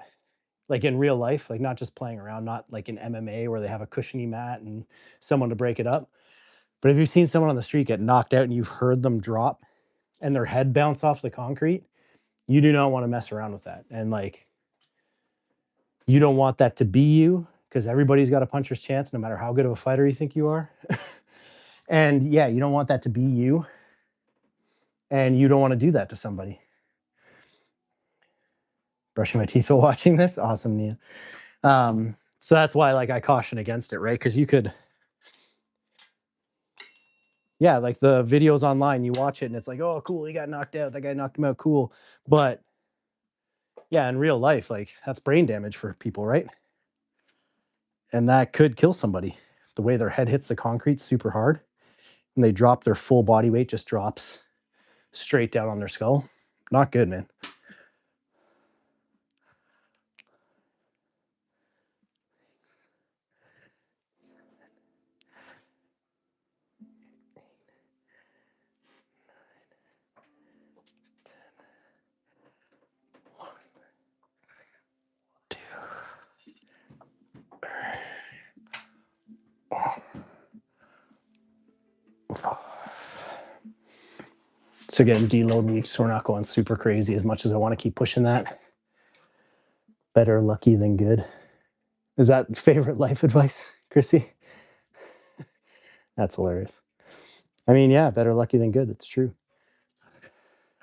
like in real life, like not just playing around, not like in MMA where they have a cushiony mat and someone to break it up. But if you've seen someone on the street get knocked out and you've heard them drop and their head bounce off the concrete, you do not want to mess around with that. And like, you don't want that to be you, because everybody's got a puncher's chance, no matter how good of a fighter you think you are. And yeah, you don't want that to be you. And you don't want to do that to somebody. Brushing my teeth while watching this. Awesome, Nia. So that's why like I caution against it, right? Because you could, yeah, like the videos online, you watch it and it's like, oh, cool, he got knocked out. That guy knocked him out, cool. But yeah, in real life, like that's brain damage for people, right? And that could kill somebody. The way their head hits the concrete super hard and they drop, their full body weight just drops straight down on their skull. Not good, man. So again, deload weeks, we're not going super crazy as much as I want to keep pushing that. Better lucky than good. Is that favorite life advice, Chrissy? That's hilarious. I mean, yeah, better lucky than good. It's true.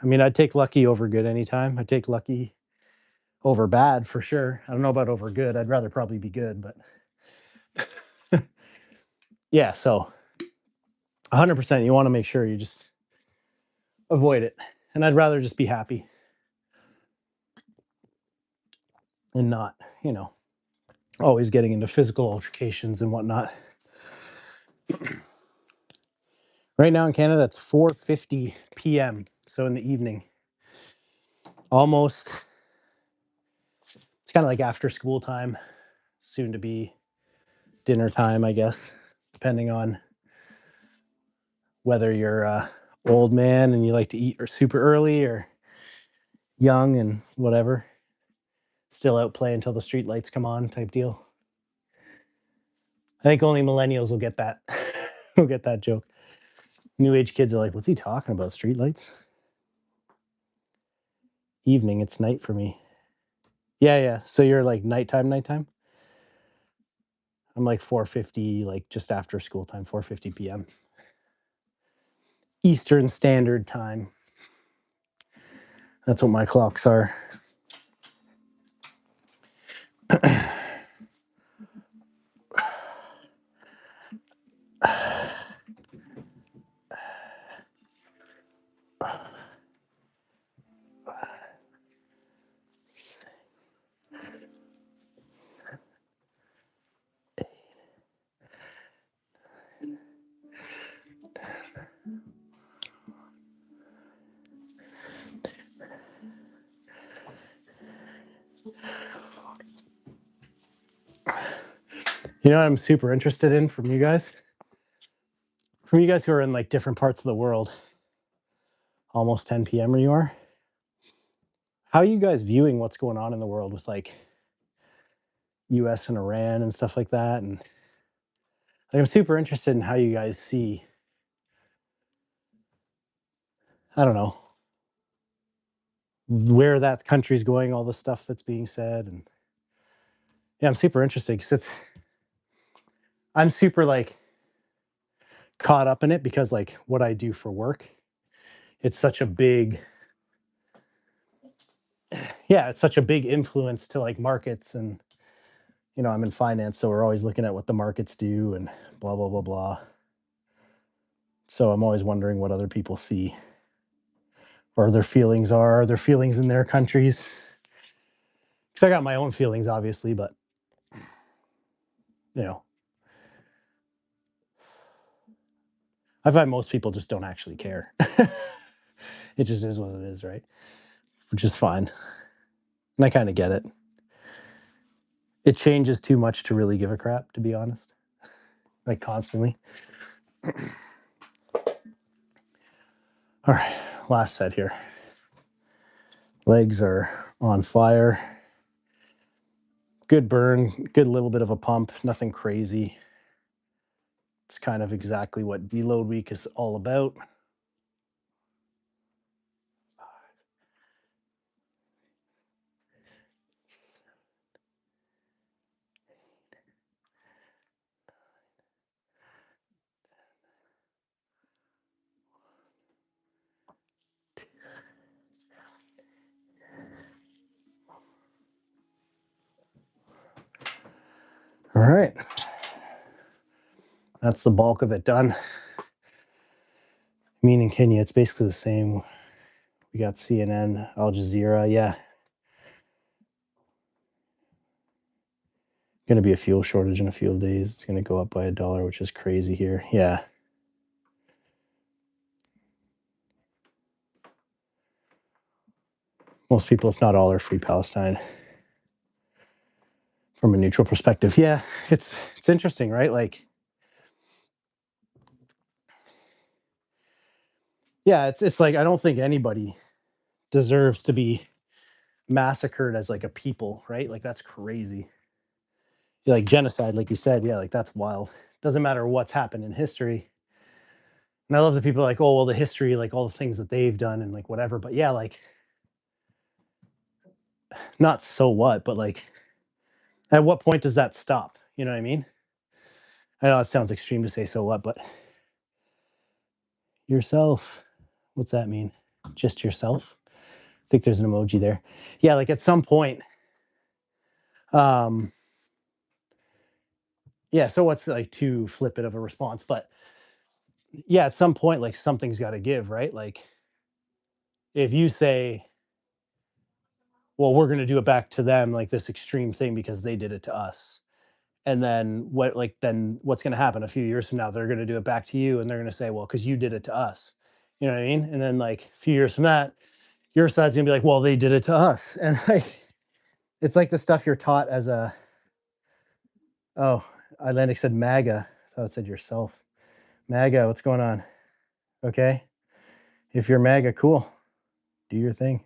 I mean, I'd take lucky over good anytime. I'd take lucky over bad for sure. I don't know about over good. I'd rather probably be good, but yeah, so 100%, you want to make sure you just avoid it. And I'd rather just be happy and not, always getting into physical altercations and whatnot. Right now in Canada, it's 4:50 p.m. So in the evening, almost, it's kind of like after school time, soon to be dinner time, I guess, depending on whether you're a old man and you like to eat or super early, or young and whatever, still out play until the street lights come on type deal. I think only millennials will get that. will get that joke. New age kids are like, what's he talking about? Street lights? Evening, it's night for me. Yeah. So you're like nighttime? I'm like 4:50, like just after school time, 4:50 p.m. Eastern Standard Time. That's what my clocks are. You know what I'm super interested in from you guys? From you guys who are in like different parts of the world, almost 10 p.m. where you are. How are you guys viewing what's going on in the world with like US and Iran and stuff like that? And like, I'm super interested in how you guys see, I don't know, where that country's going, all the stuff that's being said. And yeah, I'm super interested because I'm super like caught up in it because like what I do for work, it's such a big yeah, it's such a big influence to like markets. And I'm in finance, so we're always looking at what the markets do and blah blah blah blah. So I'm always wondering what other people see or their feelings are, their feelings in their countries. Because I got my own feelings, obviously, but you know, I find most people just don't actually care. It just is what it is, right? Which is fine. And I kind of get it. It changes too much to really give a crap, to be honest. Like constantly. All right, last set here. Legs are on fire. Good burn, good little bit of a pump, nothing crazy. It's kind of exactly what deload week is all about. All right. That's the bulk of it done. Meaning Kenya, it's basically the same. We got CNN, Al Jazeera. Yeah. Going to be a fuel shortage in a few days. It's going to go up by $1, which is crazy here. Yeah. Most people, if not all, are free Palestine from a neutral perspective. Yeah, it's interesting, right? Like, yeah, it's like I don't think anybody deserves to be massacred as like a people, right? Like that's crazy. Like genocide, like you said, yeah, like that's wild. Doesn't matter what's happened in history. And I love that people are like, oh, well, the history, like all the things that they've done and like whatever. But yeah, like not so what, but like at what point does that stop? You know what I mean? I know it sounds extreme to say so what, but yourself, what's that mean? Just yourself? I think there's an emoji there. Yeah, like at some point, um, yeah, so what's like too flippant of a response, but yeah, at some point, like something's got to give, right? Like if you say, well, we're going to do it back to them, like this extreme thing because they did it to us. And then then what's going to happen a few years from now? They're going to do it back to you and they're going to say, well, because you did it to us. You know what I mean? And then like a few years from that, your side's going to be like, well, they did it to us. And like, it's like the stuff you're taught as a, oh, Atlantic said MAGA. I thought it said yourself. MAGA, what's going on? Okay. If you're MAGA, cool. Do your thing.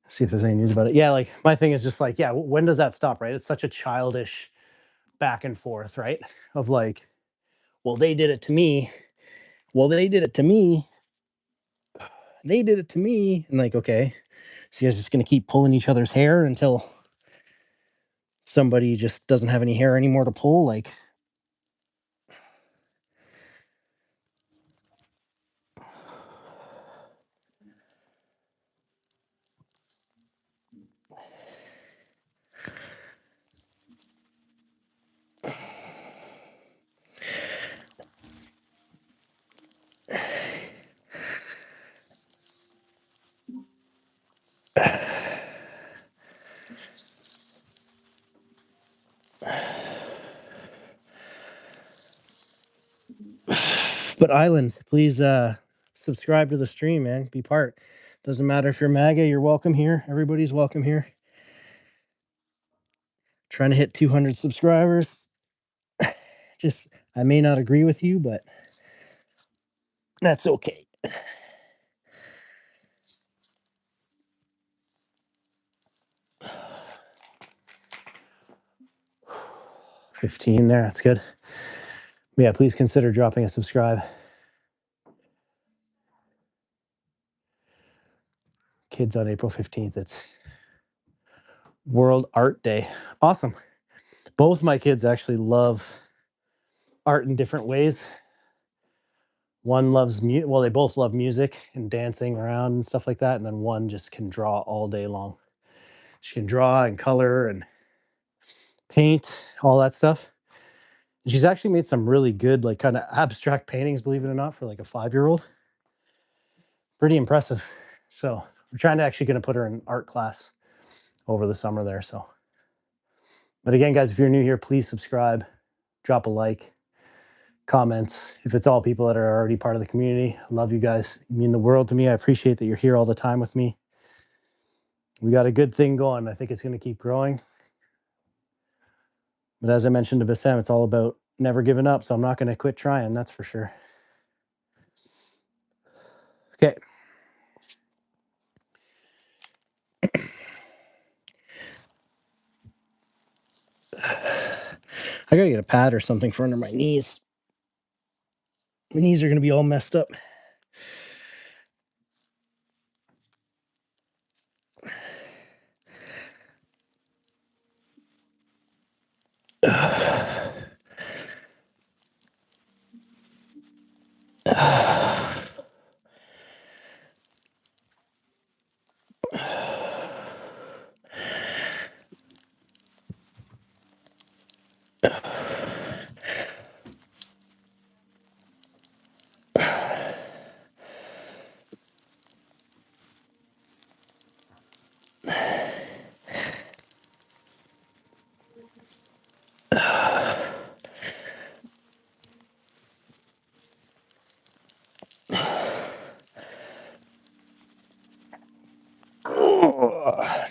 See if there's any news about it. Yeah, like my thing is just like, yeah, when does that stop, right? It's such a childish back and forth, right? Of like, well, they did it to me. Well, they did it to me. They did it to me. And like, okay, so you guys just gonna keep pulling each other's hair until somebody just doesn't have any hair anymore to pull? Like, but Island, please subscribe to the stream, man. Be part. Doesn't matter if you're MAGA, you're welcome here. Everybody's welcome here. Trying to hit 200 subscribers. Just, I may not agree with you, but that's okay. 15 there. That's good. Yeah, please consider dropping a subscribe. Kids on April 15th. It's World Art Day. Awesome. Both my kids actually love art in different ways. One loves well, they both love music and dancing around and stuff like that, and then one just can draw all day long. She can draw and color and paint, all that stuff. And she's actually made some really good, like, kind of abstract paintings, believe it or not, for like a 5-year-old. Pretty impressive. So we're trying to actually going to put her in art class over the summer there. So, but again, guys, if you're new here, please subscribe, drop a like, comments. If it's all people that are already part of the community, love you guys. You mean the world to me. I appreciate that you're here all the time with me. We got a good thing going. I think it's going to keep growing. But as I mentioned to Bassem, it's all about never giving up. So I'm not going to quit trying. That's for sure. Okay. I gotta get a pad or something for under my knees. My knees are gonna be all messed up.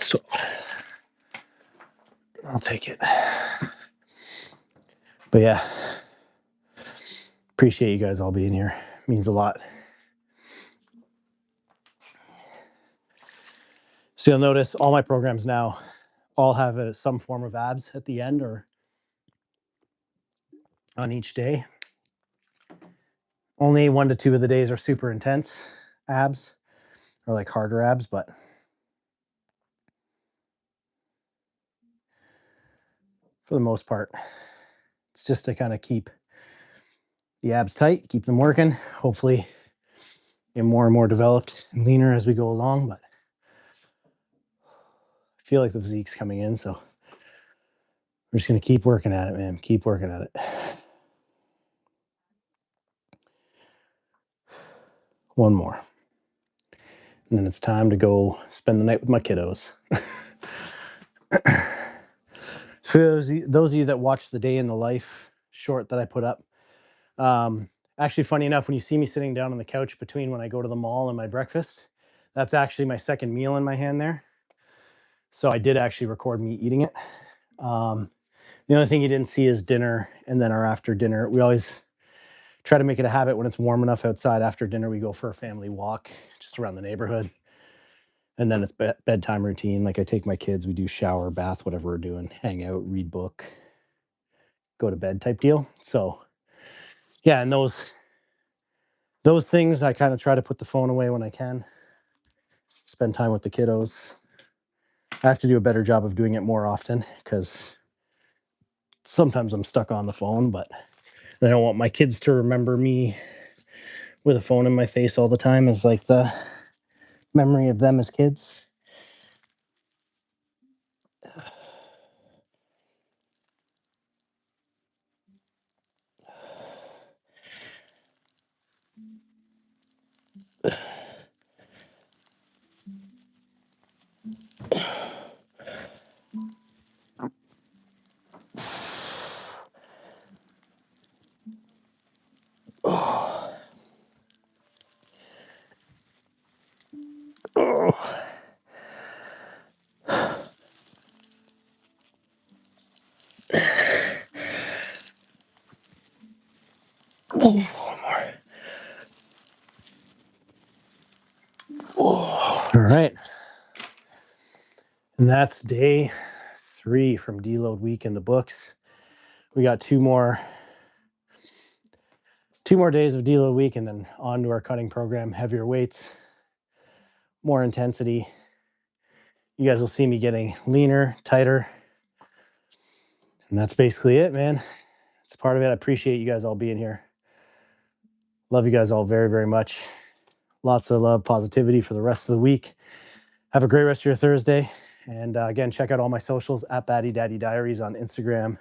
So I'll take it. But yeah, appreciate you guys all being here. It means a lot. So you'll notice all my programs now all have some form of abs at the end or on each day. Only 1 to 2 of the days are super intense abs or like harder abs, but for the most part, it's just to kind of keep the abs tight, keep them working. Hopefully, get more and more developed and leaner as we go along. But I feel like the physique's coming in, so we're just gonna keep working at it, man. Keep working at it. One more. And then it's time to go spend the night with my kiddos. For those of you that watch the day in the life short that I put up, actually, funny enough, when you see me sitting down on the couch between when I go to the mall and my breakfast, that's actually my second meal in my hand there. So I did actually record me eating it. The only thing you didn't see is dinner and then our after dinner. We always try to make it a habit when it's warm enough outside after dinner, we go for a family walk just around the neighborhood. And then it's bedtime routine. Like I take my kids, we do shower, bath, whatever we're doing, hang out, read book, go to bed type deal. So yeah, and those things I kind of try to put the phone away when I can. Spend time with the kiddos. I have to do a better job of doing it more often because sometimes I'm stuck on the phone, but I don't want my kids to remember me with a phone in my face all the time as like the memory of them as kids. Oh. Oh. One more. Oh. All right. And that's day 3 from Deload week in the books. We got two more days of Deload week and then on to our cutting program, heavier weights, more intensity. You guys will see me getting leaner, tighter. And that's basically it, man. It's part of it. I appreciate you guys all being here. Love you guys all very, very much. Lots of love, positivity for the rest of the week. Have a great rest of your Thursday. And again, check out all my socials at Baddiedaddydiaries on Instagram,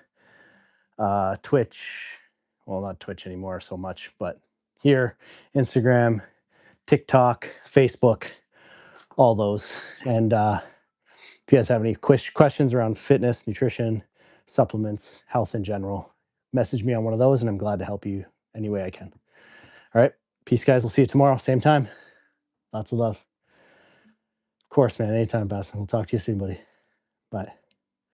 Twitch. Well, not Twitch anymore so much, but here, Instagram, TikTok, Facebook, all those. And if you guys have any questions around fitness, nutrition, supplements, health in general, message me on one of those, and I'm glad to help you any way I can. All right. Peace, guys. We'll see you tomorrow, same time. Lots of love. Of course, man. Anytime, Basson. We'll talk to you soon, buddy. Bye.